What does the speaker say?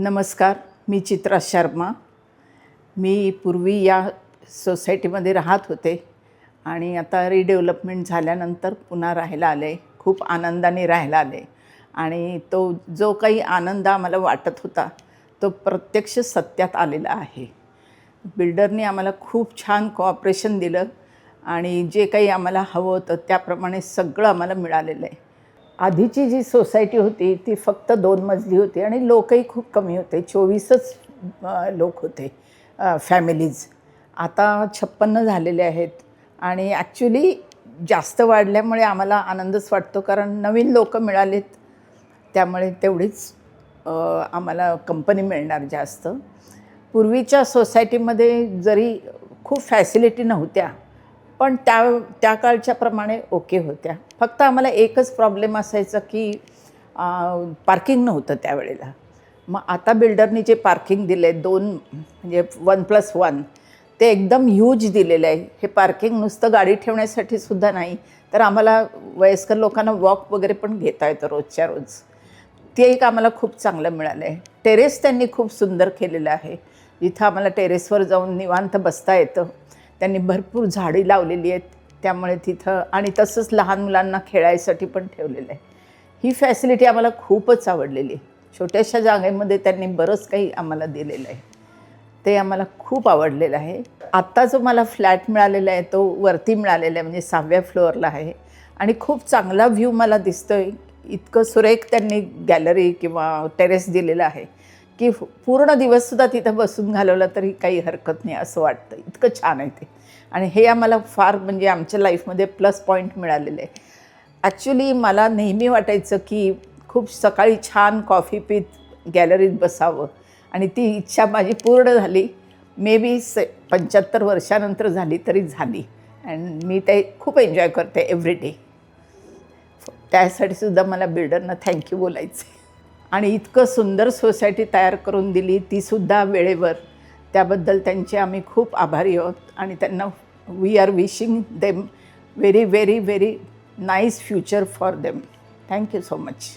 नमस्कार, मी चित्रा शर्मा. मी पूर्वी या सोसायटीमध्ये राहत होते आणि आता रिडेव्हलपमेंट झाल्यानंतर पुन्हा राहायला आले. खूप आनंदाने राहायला आले आणि तो जो काही आनंद आम्हाला वाटत होता तो प्रत्यक्ष सत्यात आलेला आहे. बिल्डरने आम्हाला खूप छान कोऑपरेशन दिलं आणि जे काही आम्हाला हवं होतं त्याप्रमाणे सगळं आम्हाला मिळालेलं आहे. आधीची जी सोसायटी होती ती फक्त 2 मजली होती आणि लोकही खूप कमी होते. 24च लोक होते, फॅमिलीज. आता 56 झालेले आहेत आणि ॲक्च्युली जास्त वाढल्यामुळे आम्हाला आनंदच वाटतो, कारण नवीन लोक मिळालेत, त्यामुळे तेवढीच आम्हाला कंपनी मिळणार जास्त. पूर्वीच्या सोसायटीमध्ये जरी खूप फॅसिलिटी नव्हत्या, पण त्या काळच्याप्रमाणे ओके होत्या. फक्त आम्हाला एकच प्रॉब्लेम असायचा की पार्किंग नव्हतं त्यावेळेला. मग आता बिल्डरनी जे पार्किंग दिलं आहे 2 म्हणजे 1+1 ते एकदम ह्यूज दिलेलं आहे. हे पार्किंग नुसतं गाडी ठेवण्यासाठी सुद्धा नाही, तर आम्हाला वयस्कर लोकांना वॉक वगैरे पण घेता येतं रोजच्या रोज. ते एक आम्हाला खूप चांगलं मिळालं आहे. टेरेस त्यांनी खूप सुंदर केलेलं आहे, जिथं आम्हाला टेरेसवर जाऊन निवांत बसता येतं. त्यांनी भरपूर झाडी लावलेली आहेत, त्यामुळे तिथं आणि तसंच लहान मुलांना खेळायसाठी पण ठेवलेलं आहे. ही फॅसिलिटी आम्हाला खूपच आवडलेली आहे. छोट्याशा जागेमध्ये त्यांनी बरंच काही आम्हाला दिलेलं आहे, ते आम्हाला खूप आवडलेलं आहे. आत्ता जो मला फ्लॅट मिळालेला आहे तो वरती मिळालेला आहे, म्हणजे 6व्या फ्लोअरला आहे आणि खूप चांगला व्ह्यू मला दिसतो आहे. इतकं सुरेख त्यांनी गॅलरी किंवा टेरेस दिलेलं आहे की पूर्ण दिवससुद्धा तिथं बसून घालवलं तरी काही हरकत नाही असं वाटतं. इतकं छान आहे ते आणि हे आम्हाला फार म्हणजे आमच्या लाईफमध्ये प्लस पॉईंट मिळालेले आहे. ॲक्च्युली मला नेहमी वाटायचं की खूप सकाळी छान कॉफी पीत गॅलरीत बसावं आणि ती इच्छा माझी पूर्ण झाली. मे बी 75 वर्षानंतर झाली तरी झाली आणि मी ते खूप एन्जॉय करते एव्हरी डे. त्यासाठीसुद्धा मला बिल्डरना थँक्यू बोलायचं आहे. आणि इतकं सुंदर सोसायटी तयार करून दिली, तीसुद्धा वेळेवर, त्याबद्दल त्यांचे आम्ही खूप आभारी आहोत आणि त्यांना we are wishing them very very very nice future for them. Thank you so much.